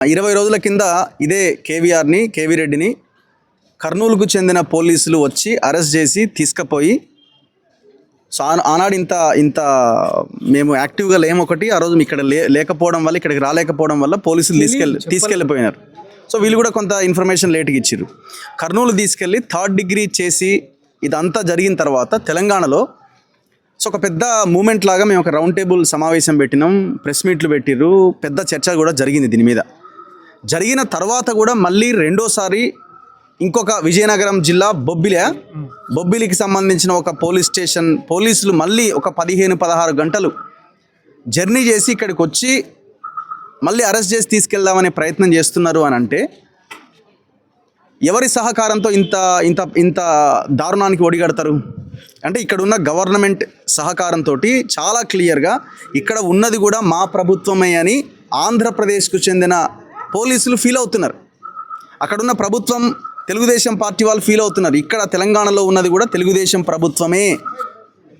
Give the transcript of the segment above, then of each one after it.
20 రోజుల కింద ఇదే కేవీ రెడ్డిని కర్నూలుకు చెందిన పోలీసులు వచ్చి అరెస్ట్ చేసి తీసుకుపోయి, సో ఆనాడు ఇంత మేము యాక్టివ్గా లేమొకటి, ఆ రోజు ఇక్కడ లేకపోవడం వల్ల, ఇక్కడికి రాలేకపోవడం వల్ల పోలీసులు తీసుకెళ్ళిపోయినారు. సో వీళ్ళు కూడా కొంత ఇన్ఫర్మేషన్ లేట్గా ఇచ్చారు. కర్నూలు తీసుకెళ్ళి 3rd డిగ్రీ చేసి ఇదంతా జరిగిన తర్వాత తెలంగాణలో సో ఒక పెద్ద మూమెంట్ లాగా మేము ఒక రౌండ్ టేబుల్ సమావేశం పెట్టినాం, ప్రెస్ మీట్లు పెట్టిర్రు, పెద్ద చర్చ కూడా జరిగింది. దీని మీద జరిగిన తర్వాత కూడా మళ్ళీ రెండోసారి ఇంకొక విజయనగరం జిల్లా బొబ్బిలికి సంబంధించిన ఒక పోలీస్ స్టేషన్ పోలీసులు మళ్ళీ ఒక 15-16 గంటలు జర్నీ చేసి ఇక్కడికి వచ్చి మళ్ళీ అరెస్ట్ చేసి తీసుకెళ్దామనే ప్రయత్నం చేస్తున్నారు అని అంటే, ఎవరి సహకారంతో ఇంత దారుణానికి ఒడిగడతారు అంటే, ఇక్కడ ఉన్న గవర్నమెంట్ సహకారంతో చాలా క్లియర్గా ఇక్కడ ఉన్నది కూడా మా ప్రభుత్వమే అని ఆంధ్రప్రదేశ్కు చెందిన పోలీసులు ఫీల్ అవుతున్నారు. అక్కడున్న ప్రభుత్వం తెలుగుదేశం పార్టీ వాళ్ళు ఫీల్ అవుతున్నారు, ఇక్కడ తెలంగాణలో ఉన్నది కూడా తెలుగుదేశం ప్రభుత్వమే,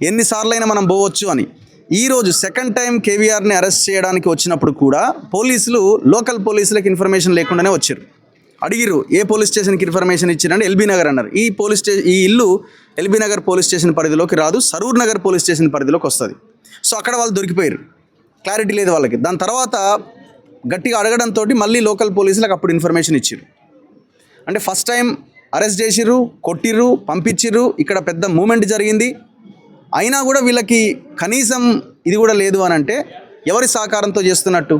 ఎన్నిసార్లైనా మనం పోవచ్చు అని. ఈరోజు సెకండ్ టైం కేవీఆర్ని అరెస్ట్ చేయడానికి వచ్చినప్పుడు కూడా పోలీసులు లోకల్ పోలీసులకు ఇన్ఫర్మేషన్ లేకుండానే వచ్చారు. అడిగిరు, ఏ పోలీస్ స్టేషన్కి ఇన్ఫర్మేషన్ ఇచ్చారంటే ఎల్బీ నగర్ అన్నారు. ఈ ఇల్లు ఎల్బీ నగర్ పోలీస్ స్టేషన్ పరిధిలోకి రాదు, సరూర్ నగర్ పోలీస్ స్టేషన్ పరిధిలోకి వస్తుంది. సో అక్కడ వాళ్ళు దొరికిపోయారు, క్లారిటీ లేదు వాళ్ళకి. దాని తర్వాత గట్టిగా అడగడంతో మళ్ళీ లోకల్ పోలీసులకు అప్పుడు ఇన్ఫర్మేషన్ ఇచ్చారు. అంటే ఫస్ట్ టైం అరెస్ట్ చేసిర్రు, కొట్టిర్రు, పంపించిర్రు, ఇక్కడ పెద్ద మూమెంట్ జరిగింది. అయినా కూడా వీళ్ళకి కనీసం ఇది కూడా లేదు అని అంటే ఎవరి సహకారంతో చేస్తున్నట్టు?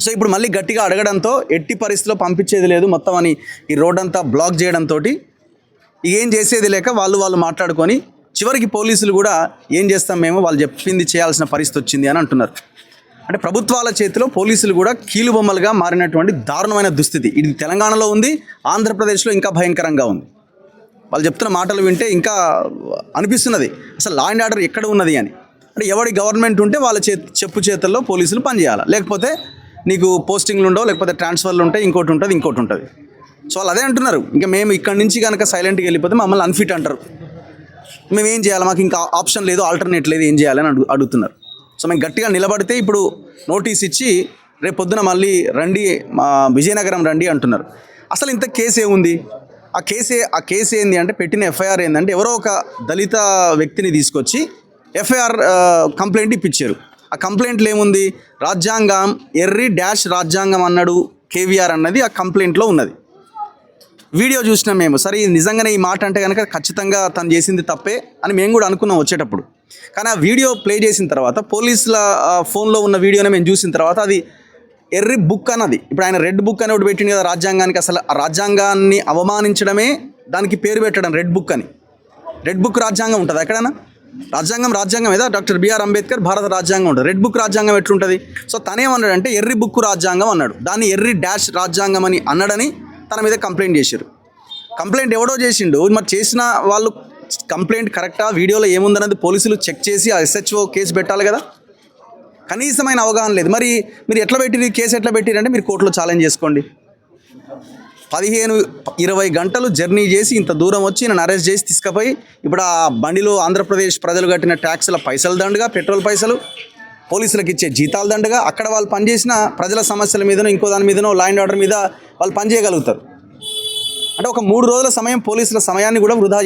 సో ఇప్పుడు మళ్ళీ గట్టిగా అడగడంతో ఎట్టి పరిస్థితిలో పంపించేది లేదు మొత్తం అని ఈ రోడ్ అంతా బ్లాక్ చేయడంతో ఏం చేసేది లేక వాళ్ళు మాట్లాడుకొని చివరికి పోలీసులు కూడా ఏం చేస్తాం మేము, వాళ్ళు చెప్పింది చేయాల్సిన పరిస్థితి వచ్చింది అని అంటున్నారు. అంటే ప్రభుత్వాల చేతిలో పోలీసులు కూడా కీలుబొమ్మలుగా మారినటువంటి దారుణమైన దుస్థితి ఇది తెలంగాణలో ఉంది, ఆంధ్రప్రదేశ్లో ఇంకా భయంకరంగా ఉంది. వాళ్ళు చెప్తున్న మాటలు వింటే ఇంకా అనిపిస్తున్నది అసలు లా అండ్ ఆర్డర్ ఎక్కడ ఉన్నది అని. అంటే ఎవడి గవర్నమెంట్ ఉంటే వాళ్ళ చెప్పు చేతుల్లో పోలీసులు పనిచేయాలి, లేకపోతే నీకు పోస్టింగ్లు ఉండవు, లేకపోతే ట్రాన్స్ఫర్లు ఉంటాయి, ఇంకోటి ఉంటుంది. సో వాళ్ళు అదే అంటున్నారు, ఇంకా మేము ఇక్కడి నుంచి కనుక సైలెంట్గా వెళ్ళిపోతే మమ్మల్ని అన్ఫిట్ అంటారు, మేము ఏం చేయాలి, మాకు ఇంకా ఆప్షన్ లేదు, ఆల్టర్నేట్ లేదు, ఏం చేయాలని అడుగుతున్నారు. సో మేము గట్టిగా నిలబడితే ఇప్పుడు నోటీస్ ఇచ్చి రేపు పొద్దున మళ్ళీ రండి, విజయనగరం రండి అంటున్నారు. అసలు ఇంత కేసు ఏముంది? ఆ కేసు ఏంది అంటే, పెట్టిన ఎఫ్ఐఆర్ ఏంటంటే ఎవరో ఒక దళిత వ్యక్తిని తీసుకొచ్చి ఎఫ్ఐఆర్ కంప్లైంట్ ఇప్పించారు. ఆ కంప్లైంట్లో ఏముంది, రాజ్యాంగం రాజ్యాంగం అన్నాడు కేవీఆర్ అన్నది ఆ కంప్లైంట్లో ఉన్నది. వీడియో చూసినాం మేము, సరే నిజంగానే ఈ మాట అంటే కనుక ఖచ్చితంగా తను చేసింది తప్పే అని మేము కూడా అనుకున్నాం వచ్చేటప్పుడు. కానీ ఆ వీడియో ప్లే చేసిన తర్వాత పోలీసుల ఫోన్లో ఉన్న వీడియోని మేము చూసిన తర్వాత అది ఎర్రి బుక్ అన్నది. ఇప్పుడు ఆయన రెడ్ బుక్ అని ఒకటి పెట్టింది కదా రాజ్యాంగానికి. అసలు ఆ రాజ్యాంగాన్ని అవమానించడమే దానికి పేరు పెట్టడం రెడ్ బుక్ అని. రెడ్ బుక్ రాజ్యాంగం ఉంటుంది ఎక్కడైనా? రాజ్యాంగం ఏదా? డాక్టర్ బిఆర్ అంబేద్కర్ భారత రాజ్యాంగం ఉంటుంది, రెడ్ బుక్ రాజ్యాంగం ఎట్లుంటుంది? సో తనేమన్నాడంటే ఎర్రి బుక్ రాజ్యాంగం అన్నాడు, దాన్ని ఎర్రి రాజ్యాంగం అని అన్నాడని తన మీద కంప్లైంట్ చేశారు. కంప్లైంట్ ఎవడో చేసిండు, మరి చేసిన వాళ్ళు కంప్లైంట్ కరెక్టా, వీడియోలో ఏముందన్నది పోలీసులు చెక్ చేసి ఆ SHO కేసు పెట్టాలి కదా. కనీసమైన అవగాహన లేదు. మరి మీరు ఎట్లా పెట్టిరు, కేసు ఎట్లా పెట్టిరంటే మీరు కోర్టులో ఛాలెంజ్ చేసుకోండి. 15-20 గంటలు జర్నీ చేసి ఇంత దూరం వచ్చి నన్ను అరెస్ట్ చేసి తీసుకుపోయి ఇప్పుడు ఆ బండిలో ఆంధ్రప్రదేశ్ ప్రజలు కట్టిన ట్యాక్సుల పైసలు దండగా, పెట్రోల్ పైసలు, పోలీసులకు ఇచ్చే జీతాలు దండగా, అక్కడ వాళ్ళు పనిచేసిన ప్రజల సమస్యల మీదనో ఇంకో దాని మీదనో లా అండ్ ఆర్డర్ మీద వాళ్ళు పనిచేయగలుగుతారు. అంటే ఒక 3 రోజుల సమయం పోలీసుల సమయాన్ని కూడా వృధా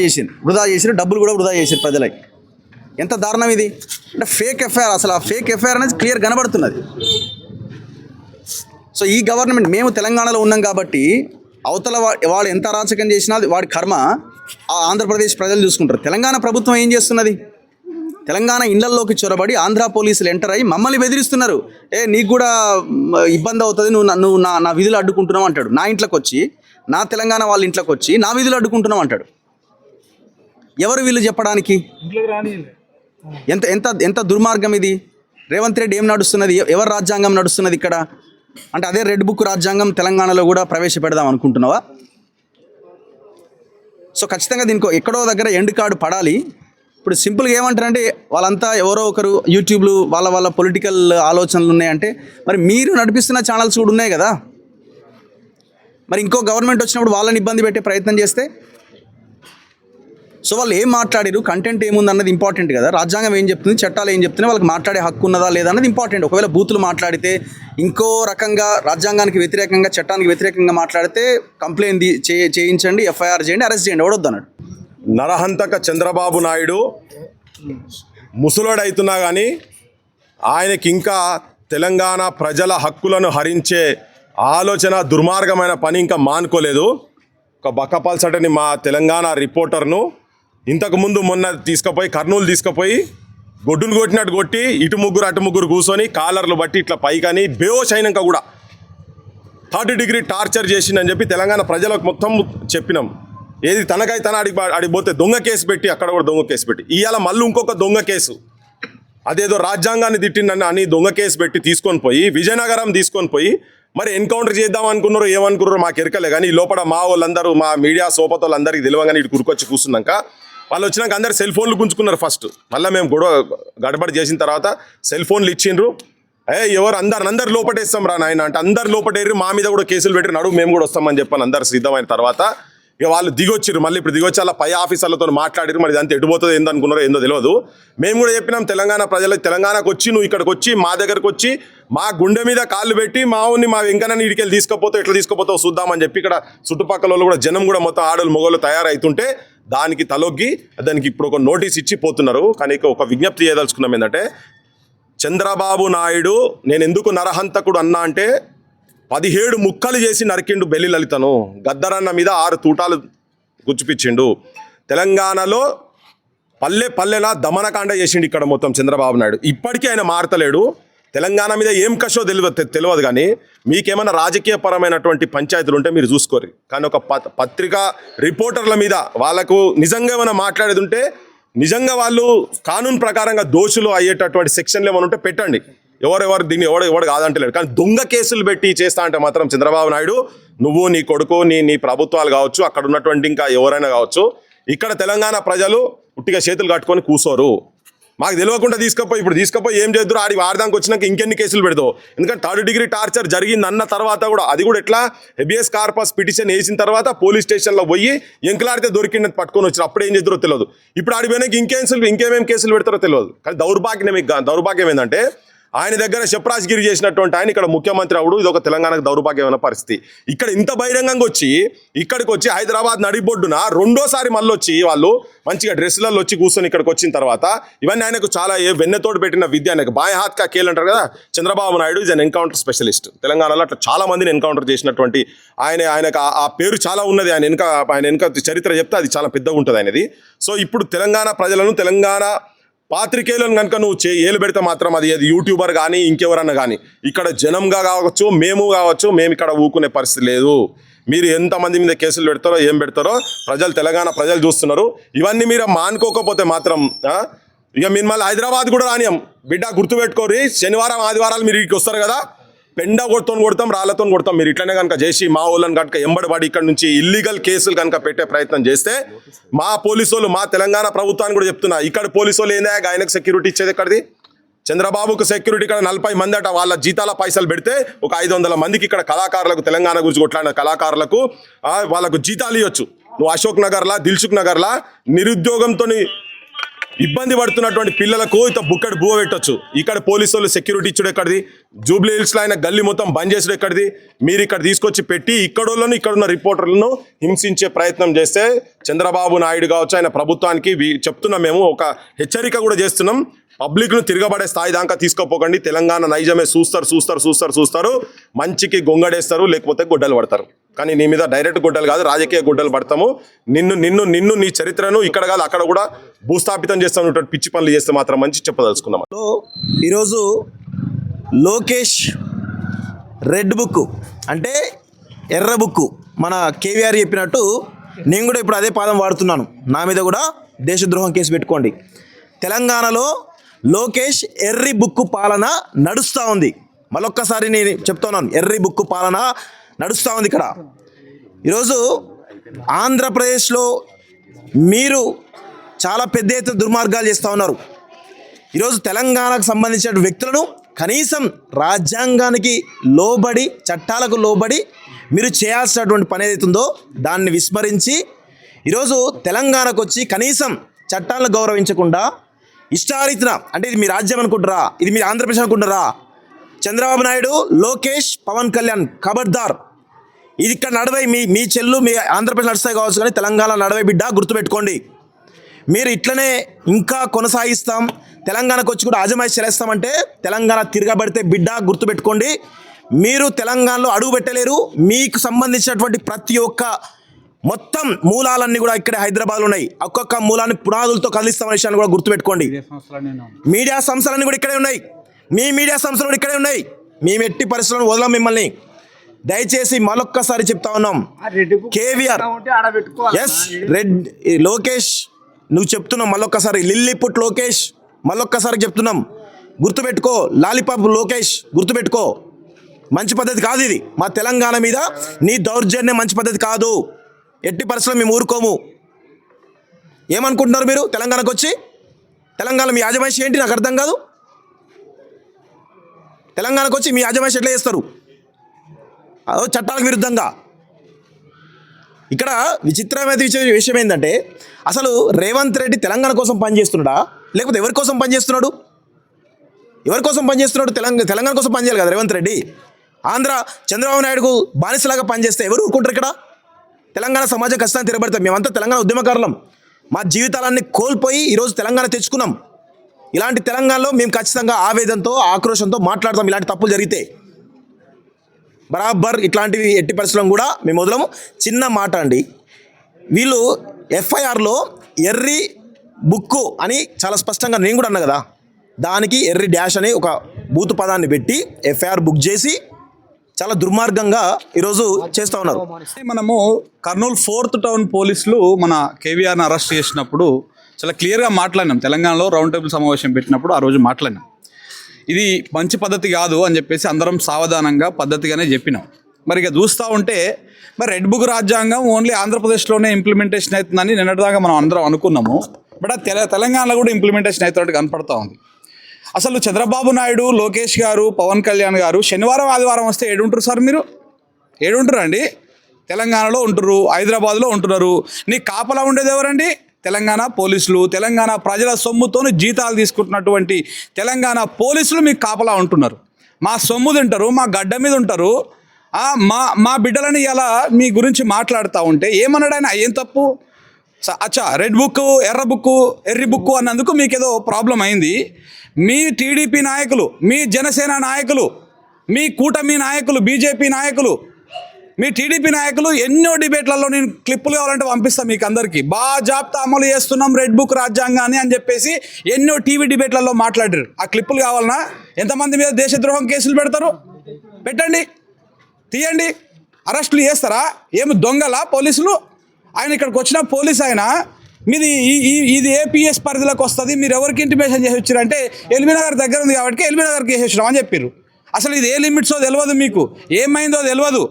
చేసిరు, డబ్బులు కూడా వృధా చేసిరు ప్రజలకి. ఎంత దారుణం ఇది! అంటే ఫేక్ ఎఫ్ఐఆర్, అసలు ఆ ఫేక్ ఎఫ్ఐఆర్ అనేది క్లియర్ కనబడుతున్నది. సో ఈ గవర్నమెంట్, మేము తెలంగాణలో ఉన్నాం కాబట్టి అవతల వాడు ఎంత అరాచకం చేసినా వాడి కర్మ ఆ ఆంధ్రప్రదేశ్ ప్రజలు చూసుకుంటారు. తెలంగాణ ప్రభుత్వం ఏం చేస్తున్నది? తెలంగాణ ఇళ్లలోకి చొరబడి ఆంధ్ర పోలీసులు ఎంటర్ అయ్యి మమ్మల్ని బెదిరిస్తున్నారు. నీకు కూడా ఇబ్బంది అవుతుంది, నువ్వు నా విధులు అడ్డుకుంటున్నావు అంటాడు. నా ఇంట్లోకి వచ్చి, నా తెలంగాణ వాళ్ళ ఇంట్లోకి వచ్చి నా విధులు అడ్డుకుంటున్నావు అంటాడు. ఎవరు వీళ్ళు చెప్పడానికి? ఎంత ఎంత ఎంత దుర్మార్గం ఇది! రేవంత్ రెడ్డి ఏం నడుస్తున్నది? ఎవరు రాజ్యాంగం నడుస్తున్నది ఇక్కడ? అంటే అదే రెడ్ బుక్ రాజ్యాంగం తెలంగాణలో కూడా ప్రవేశపెడదాం అనుకుంటున్నావా? సో ఖచ్చితంగా దీనికి ఎక్కడో దగ్గర ఎండ్ కార్డు పడాలి. ఇప్పుడు సింపుల్గా ఏమంటారంటే, వాళ్ళంతా ఎవరో ఒకరు యూట్యూబ్లు వాళ్ళ పొలిటికల్ ఆలోచనలు ఉన్నాయంటే, మరి మీరు నడిపిస్తున్న ఛానల్స్ కూడా ఉన్నాయి కదా. మరి ఇంకో గవర్నమెంట్ వచ్చినప్పుడు వాళ్ళని ఇబ్బంది పెట్టే ప్రయత్నం చేస్తే, సో వాళ్ళు ఏం మాట్లాడారు, కంటెంట్ ఏముంది అన్నది ఇంపార్టెంట్ కదా. రాజ్యాంగం ఏం చెప్తుంది, చట్టాలు ఏం చెప్తున్నాయి, వాళ్ళకి మాట్లాడే హక్కు ఉన్నదా లేదా అన్నది ఇంపార్టెంట్. ఒకవేళ బూతులు మాట్లాడితే, ఇంకో రకంగా రాజ్యాంగానికి వ్యతిరేకంగా, చట్టానికి వ్యతిరేకంగా మాట్లాడితే కంప్లైంట్ చేయించండి, ఎఫ్ఐఆర్ చేయండి, అరెస్ట్ చేయండి, ఎవడొద్దు అన్నాడు. నరహంతక చంద్రబాబు నాయుడు ముసలోడవుతున్నా కానీ ఆయనకి ఇంకా తెలంగాణ ప్రజల హక్కులను హరించే ఆలోచన, దుర్మార్గమైన పని ఇంకా మానుకోలేదు. ఒక బక్కపల్సటని మా తెలంగాణ రిపోర్టర్ను ఇంతకుముందు మొన్న తీసుకుపోయి కర్నూలు తీసుకుపోయి గొడ్డును కొట్టినట్టు కొట్టి ఇటు ముగ్గురు అటు ముగ్గురు కూర్చొని కాలర్లు బట్టి ఇట్లా పైకని బేహోష్ అయినాక కూడా 3rd డిగ్రీ టార్చర్ చేసిందని చెప్పి తెలంగాణ ప్రజలకు మొత్తం చెప్పినాం. ఏది తనకై తన అడిగిపోతే దొంగ కేసు పెట్టి, అక్కడ కూడా దొంగ కేసు పెట్టి, ఇవాళ మళ్ళీ ఇంకొక దొంగ కేసు, అదేదో రాజ్యాంగాన్ని తిట్టిందని అని దొంగ కేసు పెట్టి తీసుకొని పోయి విజయనగరం తీసుకొని పోయి మరి ఎన్కౌంటర్ చేద్దాం అనుకున్నారో ఏమనుకున్నారో మాకు ఎరకలే. కానీ ఈ లోపల మా వాళ్ళందరూ, మా మీడియా సోపతోళ్ళందరికీ తెలియగానే ఇటు కురుకొచ్చి కూర్చున్నాక వాళ్ళు వచ్చినాక అందరు సెల్ ఫోన్లు గుంజుకున్నారు ఫస్ట్. మళ్ళీ మేము గడబడి చేసిన తర్వాత సెల్ ఫోన్లు ఇచ్చిండ్రు. ఎవరు అందరు లోపటేస్తాం రా నాయన అంటే అందరు లోపటేరు, మా మీద కూడా కేసులు పెట్టిరు, నడువు మేము కూడా వస్తామని చెప్పాను. అందరు సిద్ధమైన తర్వాత ఇక వాళ్ళు దిగొచ్చిర్రు. మళ్ళీ ఇప్పుడు దిగొచ్చి అలా పై ఆఫీసర్లతో మాట్లాడిరు. మరి ఇదంతా ఎటుపోతుంది ఏందనుకున్నారో ఏందో తెలియదు. మేము కూడా చెప్పినాం తెలంగాణ ప్రజలకు, తెలంగాణకు వచ్చి నువ్వు ఇక్కడికి వచ్చి మా దగ్గరకు వచ్చి మా గుండె మీద కాళ్ళు పెట్టి మా వెంకన్న ఇడికెళ్ళి తీసుకుపోతావు, ఎట్లా తీసుకుపోతావు చూద్దామని చెప్పి ఇక్కడ చుట్టుపక్కల వాళ్ళు కూడా జనం కూడా మొత్తం ఆడలు మొగోళ్ళు తయారవుతుంటే దానికి తలొగ్గి దానికి ఇప్పుడు ఒక నోటీస్ ఇచ్చి పోతున్నారు. కానీ ఒక విజ్ఞప్తి చేయదలుచుకున్నాం ఏంటంటే, చంద్రబాబు నాయుడు నేను ఎందుకు నరహంతకుడు అన్నా అంటే 17 ముక్కలు చేసి నరికిండు బెల్లి లలితను. గద్దరన్న మీద 6 తూటాలు గుచ్చిపిచ్చిండు. తెలంగాణలో పల్లెలా దమనకాండ చేసిండు ఇక్కడ మొత్తం చంద్రబాబు నాయుడు. ఇప్పటికీ ఆయన మారతలేడు. తెలంగాణ మీద ఏం కషో తెలియదు కానీ మీకేమైనా రాజకీయ పరమైనటువంటి పంచాయతీలు ఉంటే మీరు చూసుకోరు. కానీ ఒక పత్రికా రిపోర్టర్ల మీద వాళ్ళకు నిజంగా ఏమైనా మాట్లాడేది ఉంటే, నిజంగా వాళ్ళు కానూన్ ప్రకారంగా దోషులు అయ్యేటటువంటి సెక్షన్లు ఏమైనా ఉంటే పెట్టండి. ఎవరెవరు దీన్ని ఎవడు కాదంటలేడు. కానీ దొంగ కేసులు పెట్టి చేస్తా అంటే మాత్రం చంద్రబాబు నాయుడు, నువ్వు, నీ కొడుకు, నీ ప్రభుత్వాలు కావచ్చు, అక్కడ ఉన్నటువంటి ఇంకా ఎవరైనా కావచ్చు, ఇక్కడ తెలంగాణ ప్రజలు ఉట్టిగా చేతులు కట్టుకొని కూర్చోరు. మాకు తెలియకుండా తీసుకుపోయి ఏం చేద్దరు, ఆడదానికి వచ్చినాక ఇంకెన్ని కేసులు పెడతావు. ఎందుకంటే 3rd డిగ్రీ టార్చర్ జరిగింది అన్న తర్వాత కూడా, అది కూడా ఎట్లా హెబియస్ కార్పస్ పిటిషన్ వేసిన తర్వాత పోలీస్ స్టేషన్లో పోయి ఎంకలాడితే దొరికింది పట్టుకొని వచ్చారు. అప్పుడు ఏం చేద్దరో తెలియదు. ఇప్పుడు ఆడిపోయినాక ఇంకేమేమి కేసులు పెడతారో తెలియదు. కానీ దౌర్భాగ్యం ఏంటంటే, ఆయన దగ్గర శప్రాజ్గిరి చేసినటువంటి ఆయన ఇక్కడ ముఖ్యమంత్రి అవుడు. ఇది ఒక తెలంగాణకు దౌర్భాగ్యమైన పరిస్థితి. ఇక్కడ ఇంత బహిరంగంగా వచ్చి ఇక్కడికి వచ్చి హైదరాబాద్ నడిబొడ్డున రెండోసారి మళ్ళీ వచ్చి వాళ్ళు మంచిగా డ్రెస్సులలో వచ్చి కూర్చొని ఇక్కడికి వచ్చిన తర్వాత ఇవన్నీ ఆయనకు చాలా వెన్నెతోడు పెట్టిన విద్య. ఆయనకు బాయ్ హాత్ కా కేల్ అంటారు కదా. Chandrababu Naidu is an encounter specialist. తెలంగాణలో అట్లా చాలా మందిని ఎన్కౌంటర్ చేసినటువంటి ఆయనకు ఆ పేరు చాలా ఉన్నది. ఆయన వెనుక చరిత్ర చెప్తే అది చాలా పెద్దగా ఉంటుంది ఆయనది. సో ఇప్పుడు తెలంగాణ ప్రజలను, తెలంగాణ పాత్రికేయులను కనుక నువ్వు ఏలు పెడితే మాత్రం అది యూట్యూబర్ కానీ ఇంకెవరన్నా కానీ ఇక్కడ జనంగా కావచ్చు, మేము ఇక్కడ ఊకునే పరిస్థితి లేదు. మీరు ఎంతమంది మీద కేసులు పెడతారో ఏం పెడతారో తెలంగాణ ప్రజలు చూస్తున్నారు. ఇవన్నీ మీరు మానుకోకపోతే మాత్రం ఇక మీరు మళ్ళీ హైదరాబాద్ కూడా రానియం. బిడ్డ గుర్తుపెట్టుకోరి, శనివారం ఆదివారాలు మీరు ఇక్కడికి వస్తారు కదా, పెండ కొడతాం, రాళ్లతో కొడతాం. మీరు ఇట్లనే కనుక చేసి మా వాళ్ళని కనుక ఎంబడబడి ఇక్కడ నుంచి ఇల్లీగల్ కేసులు కనుక పెట్టే ప్రయత్నం చేస్తే మా పోలీసు వాళ్ళు, మా తెలంగాణ ప్రభుత్వాన్ని కూడా చెప్తున్నా, ఇక్కడ పోలీసు వాళ్ళు ఏందా ఆయనకు సెక్యూరిటీ ఇచ్చేది ఎక్కడిది? చంద్రబాబుకు సెక్యూరిటీ ఇక్కడ 40 మంది అట. వాళ్ళ జీతాల పైసలు పెడితే ఒక 500 మందికి ఇక్కడ కళాకారులకు, తెలంగాణ గురించి కొట్లాడిన కళాకారులకు వాళ్ళకు జీతాలు ఇవ్వచ్చు. నువ్వు అశోక్ నగర్లా, దిల్సుఖ్ నగర్లా నిరుద్యోగంతో ఇబ్బంది పడుతున్నటువంటి పిల్లలకు ఇంత బుక్కడి బువ్వ పెట్టచ్చు. ఇక్కడ పోలీసు వాళ్ళు సెక్యూరిటీ ఇచ్చుడు ఎక్కడిది? జూబ్లీ హిల్స్లో ఆయన గల్లీ మొత్తం బంద్ చేసుడు ఎక్కడిది? మీరు ఇక్కడ తీసుకొచ్చి పెట్టి ఇక్కడోళ్ళను, ఇక్కడున్న రిపోర్టర్లను హింసించే ప్రయత్నం చేస్తే చంద్రబాబు నాయుడు కావచ్చు, ఆయన ప్రభుత్వానికి చెప్తున్నాం, మేము ఒక హెచ్చరిక కూడా చేస్తున్నాం. పబ్లిక్ను తిరగబడే స్థాయి దాకా తీసుకోపోకండి. తెలంగాణ నైజమే చూస్తారు, మంచికి గొంగడేస్తారు, లేకపోతే గొడ్డలు పడతారు. కానీ నీ మీద డైరెక్ట్ గొడ్డలు కాదు, రాజకీయ గొడ్డలు పడతాము. నిన్ను నీ చరిత్రను ఇక్కడ కాదు అక్కడ కూడా భూస్థాపితం చేస్తాం. పిచ్చి పనులు చేస్తే మాత్రం మంచి చెప్పదలుచుకున్నాం. ఈరోజు లోకేష్ రెడ్ బుక్ అంటే ఎర్ర బుక్, మన కేవీఆర్ చెప్పినట్టు నేను కూడా ఇప్పుడు అదే పాదం వాడుతున్నాను. నా మీద కూడా దేశద్రోహం కేసు పెట్టుకోండి. తెలంగాణలో లోకేష్ ఎర్రి బుక్కు పాలన నడుస్తూ ఉంది. మళ్ళొక్కసారి నేను చెప్తున్నాను, ఎర్రి బుక్కు పాలన నడుస్తూ ఉంది ఇక్కడ. ఈరోజు ఆంధ్రప్రదేశ్లో మీరు చాలా పెద్ద ఎత్తున దుర్మార్గాలు చేస్తూ ఉన్నారు. ఈరోజు తెలంగాణకు సంబంధించిన వ్యక్తులను కనీసం రాజ్యాంగానికి లోబడి, చట్టాలకు లోబడి మీరు చేయాల్సినటువంటి పని ఏదైతుందో దాన్ని విస్మరించి ఈరోజు తెలంగాణకు వచ్చి కనీసం చట్టాలను గౌరవించకుండా ఇష్టారీతిన, అంటే ఇది మీ రాజ్యం అనుకుంటారా, ఇది మీ ఆంధ్రప్రదేశ్ అనుకుంటారా? చంద్రబాబు నాయుడు, లోకేష్, పవన్ కళ్యాణ్ ఖబర్దార్, ఇది ఇక్కడ నడవై మీ చెల్లు మీ ఆంధ్రప్రదేశ్ నడుస్తాయి కావచ్చు, కానీ తెలంగాణ నడవై బిడ్డ గుర్తుపెట్టుకోండి. మీరు ఇట్లనే ఇంకా కొనసాగిస్తాం, తెలంగాణకు వచ్చి కూడా ఆజమాయిషి చేస్తామంటే తెలంగాణ తిరగబడితే బిడ్డ గుర్తుపెట్టుకోండి. మీరు తెలంగాణలో అడుగు పెట్టలేరు. మీకు సంబంధించినటువంటి ప్రతి ఒక్క మొత్తం మూలాలన్నీ కూడా ఇక్కడే హైదరాబాద్లో ఉన్నాయి. ఒక్కొక్క మూలాన్ని పునాదులతో కదిలిస్తామనే విషయాన్ని కూడా గుర్తుపెట్టుకోండి. మీడియా సంస్థలన్నీ కూడా ఇక్కడే ఉన్నాయి. మీ మీడియా సంస్థలు కూడా ఇక్కడే ఉన్నాయి. మేము ఎట్టి పరిస్థితులను వదలం మిమ్మల్ని. దయచేసి మరొక్కసారి చెప్తా ఉన్నాం, కేవీఆర్ ఎస్ రెడ్ లోకేష్ నువ్వు చెప్తున్నావు మళ్ళొక్కసారి, లిల్లీపుట్ లోకేష్ మళ్ళొక్కసారి చెప్తున్నాం, గుర్తుపెట్టుకో. లాలీపాప్ లోకేష్ గుర్తుపెట్టుకో. మంచి పద్ధతి కాదు ఇది. మా తెలంగాణ మీద నీ దౌర్జన్యం మంచి పద్ధతి కాదు. ఎట్టి పరిస్థితుల్లో మేము ఊరుకోము. ఏమనుకుంటున్నారు మీరు? తెలంగాణకు వచ్చి తెలంగాణ మీ యాజమాయిషి ఏంటి నాకు అర్థం కాదు. తెలంగాణకు వచ్చి మీ యాజమాయిషి ఎట్లా చేస్తారు? చట్టాలకు విరుద్ధంగా. ఇక్కడ విచిత్రమైన విషయం ఏంటంటే, అసలు రేవంత్ రెడ్డి తెలంగాణ కోసం పనిచేస్తున్నాడా లేకపోతే ఎవరి కోసం పనిచేస్తున్నాడు? ఎవరి కోసం పనిచేస్తున్నాడు? తెలంగాణ కోసం పనిచేయాలి కదా రేవంత్ రెడ్డి. ఆంధ్ర చంద్రబాబు నాయుడుకు బానిసలాగా పనిచేస్తే ఎవరు ఊరుకుంటారు? ఇక్కడ తెలంగాణ సమాజం ఖచ్చితంగా తిరగబడతాం. మేమంతా తెలంగాణ ఉద్యమకారులం. మా జీవితాలన్నీ కోల్పోయి ఈరోజు తెలంగాణ తెచ్చుకున్నాం. ఇలాంటి తెలంగాణలో మేము ఖచ్చితంగా ఆవేదనతో, ఆక్రోషంతో మాట్లాడతాం. ఇలాంటి తప్పులు జరిగితే బరాబర్ ఇట్లాంటివి ఎట్టి పరిస్థితులను కూడా మేము వదలము. చిన్న మాట అండి, వీళ్ళు ఎఫ్ఐఆర్లో ఎర్రి బుక్కు అని చాలా స్పష్టంగా నేను కూడా అన్నా కదా, దానికి ఎర్రి డాష్ అని ఒక బూతు పదాన్ని పెట్టి ఎఫ్ఐఆర్ బుక్ చేసి చాలా దుర్మార్గంగా ఈరోజు చేస్తూ ఉన్నారు. మనము కర్నూలు 4th టౌన్ పోలీసులు మన కేవీఆర్ని అరెస్ట్ చేసినప్పుడు చాలా క్లియర్గా మాట్లాడినాం. తెలంగాణలో రౌండ్ టేబుల్ సమావేశం పెట్టినప్పుడు ఆ రోజు మాట్లాడినాం. ఇది మంచి పద్ధతి కాదు అని చెప్పేసి అందరం సావధానంగా పద్ధతిగానే చెప్పినాం. మరి ఇక చూస్తూ ఉంటే మరి రెడ్ బుక్ రాజ్యాంగం ఓన్లీ ఆంధ్రప్రదేశ్లోనే ఇంప్లిమెంటేషన్ అవుతుందని నిన్నటిదాకా మనం అందరం అనుకున్నాము. బట్ తెలంగాణలో కూడా ఇంప్లిమెంటేషన్ అవుతున్నట్టు కనపడతా ఉంది. అసలు చంద్రబాబు నాయుడు, లోకేష్ గారు, పవన్ కళ్యాణ్ గారు శనివారం ఆదివారం వస్తే ఏడుంటారు సార్? మీరు ఏడుంటారు అండి? తెలంగాణలో ఉంటున్నారు, హైదరాబాద్లో ఉంటున్నారు. నీ కాపలా ఉండేది ఎవరండి? తెలంగాణ పోలీసులు. తెలంగాణ ప్రజల సొమ్ముతోని జీతాలు తీసుకుంటున్నటువంటి తెలంగాణ పోలీసులు మీకు కాపలా ఉంటున్నారు. మా సొమ్ము తింటారు, మా గడ్డ మీద ఉంటారు. మా బిడ్డలని ఇలా మీ గురించి మాట్లాడుతూ ఉంటే ఏమన్నాడు ఆయన? ఏం తప్పు? అచ్చా, రెడ్ బుక్, ఎర్ర బుక్, ఎర్రి బుక్ అన్నందుకు మీకు ఏదో ప్రాబ్లం అయింది. మీ టీడీపీ నాయకులు, మీ జనసేన నాయకులు, మీ కూటమి నాయకులు, బీజేపీ నాయకులు, మీ టీడీపీ నాయకులు ఎన్నో డిబేట్లలో నేను క్లిప్పులు కావాలంటే పంపిస్తాను మీకు అందరికీ. బాజాప్తా అమలు చేస్తున్నాం రెడ్ బుక్ రాజ్యాంగాన్ని అని చెప్పేసి ఎన్నో టీవీ డిబేట్లలో మాట్లాడారు. ఆ క్లిప్పులు కావాలన్నా? ఎంతమంది మీద దేశద్రోహం కేసులు పెడతారు? పెట్టండి, తీయండి, అరెస్టులు చేస్తారా? ఏమి దొంగలా పోలీసులు? ఆయన ఇక్కడికి వచ్చిన పోలీస్ ఆయన మీది ఇది ఏపీఎస్ పరిధిలోకి వస్తుంది, మీరు ఎవరికి ఇంటిమేషన్ చేసి వచ్చారంటే ఎల్బీ నగర్ దగ్గర ఉంది కాబట్టి ఎల్బీ నగర్కి చేసి వచ్చినాం అని చెప్పారు. అసలు ఇది ఏ లిమిట్సో తెలియదు, మీకు ఏమైందో తెలియదు.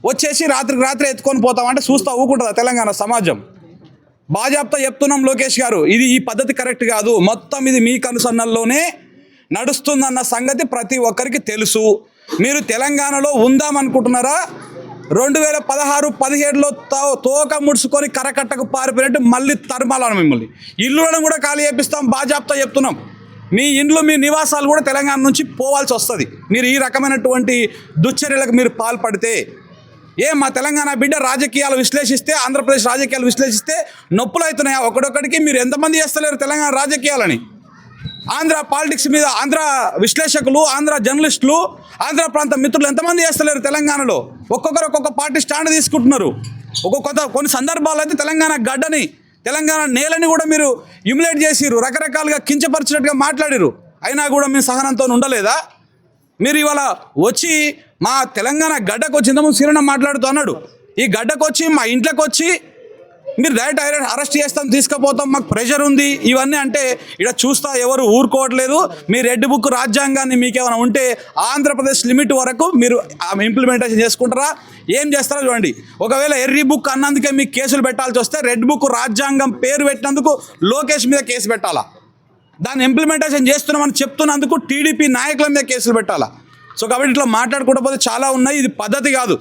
వచ్చేసి రాత్రికి రాత్రి ఎత్తుకొని పోతామంటే చూస్తూ ఊకుంటుందా తెలంగాణ సమాజం? బాజాప్తా చెప్తున్నాం లోకేష్ గారు, ఈ పద్ధతి కరెక్ట్ కాదు. మొత్తం ఇది మీ కనుసన్నల్లోనే నడుస్తుందన్న సంగతి ప్రతి ఒక్కరికి తెలుసు. మీరు తెలంగాణలో ఉందామనుకుంటున్నారా? 2016-17లో తోక ముడుచుకొని కరకట్టకు పారిపోయినట్టు మళ్ళీ తరమాలను మిమ్మల్ని. ఇల్లులను కూడా ఖాళీ చేపిస్తాం, బాజాప్తా చెప్తున్నాం. మీ ఇండ్లు, మీ నివాసాలు కూడా తెలంగాణ నుంచి పోవాల్సి వస్తుంది మీరు ఈ రకమైనటువంటి దుశ్చర్యలకు మీరు పాల్పడితే. మా తెలంగాణ బిడ్డ రాజకీయాలు విశ్లేషిస్తే, ఆంధ్రప్రదేశ్ రాజకీయాలు విశ్లేషిస్తే నొప్పులు అవుతున్నాయా ఒకడొక్కడికి? మీరు ఎంతమంది చేస్తలేరు తెలంగాణ రాజకీయాలని? ఆంధ్ర పాలిటిక్స్ మీద ఆంధ్ర విశ్లేషకులు, ఆంధ్ర జర్నలిస్టులు, ఆంధ్ర ప్రాంత మిత్రులు ఎంతమంది చేస్తలేరు తెలంగాణలో? ఒక్కొక్కరు ఒక్కొక్క పార్టీ స్టాండ్ తీసుకుంటున్నారు. కొన్ని సందర్భాల్లో అయితే తెలంగాణ గడ్డని, తెలంగాణ నేలని కూడా మీరు హ్యూమిలేట్ చేసిరు, రకరకాలుగా కించపరిచినట్టుగా మాట్లాడిరు. అయినా కూడా మీ సహనంతో ఉండలేదా? మీరు ఇవాళ వచ్చి మా తెలంగాణ గడ్డకు వచ్చి ఇంతకుముందు సీరణ మాట్లాడుతూ అన్నాడు, ఈ గడ్డకు వచ్చి మా ఇంట్లోకి వచ్చి మీరు డైరెక్ట్ అరెస్ట్ చేస్తాం, తీసుకుపోతాం, మాకు ప్రెషర్ ఉంది, ఇవన్నీ అంటే ఇక్కడ చూస్తా ఎవరు ఊరుకోవట్లేదు. మీ రెడ్ బుక్ రాజ్యాంగాన్ని మీకేమైనా ఉంటే ఆంధ్రప్రదేశ్ లిమిట్ వరకు మీరు ఇంప్లిమెంటేషన్ చేసుకుంటారా? ఏం చేస్తారో చూడండి. ఒకవేళ ఎర్రీ బుక్ అన్నందుకే మీకు కేసులు పెట్టాల్సి వస్తే రెడ్ బుక్ రాజ్యాంగం పేరు పెట్టినందుకు లోకేష్ మీద కేసు పెట్టాలా? దాన్ని ఇంప్లిమెంటేషన్ చేస్తున్నామని చెప్తున్నందుకు టీడీపీ నాయకుల మీద కేసులు పెట్టాలా? సో కాబట్టి ఇట్లా మాట్లాడుకుంటూ పోతే చాలా ఉన్నాయి. ఇది పద్ధతి కాదు.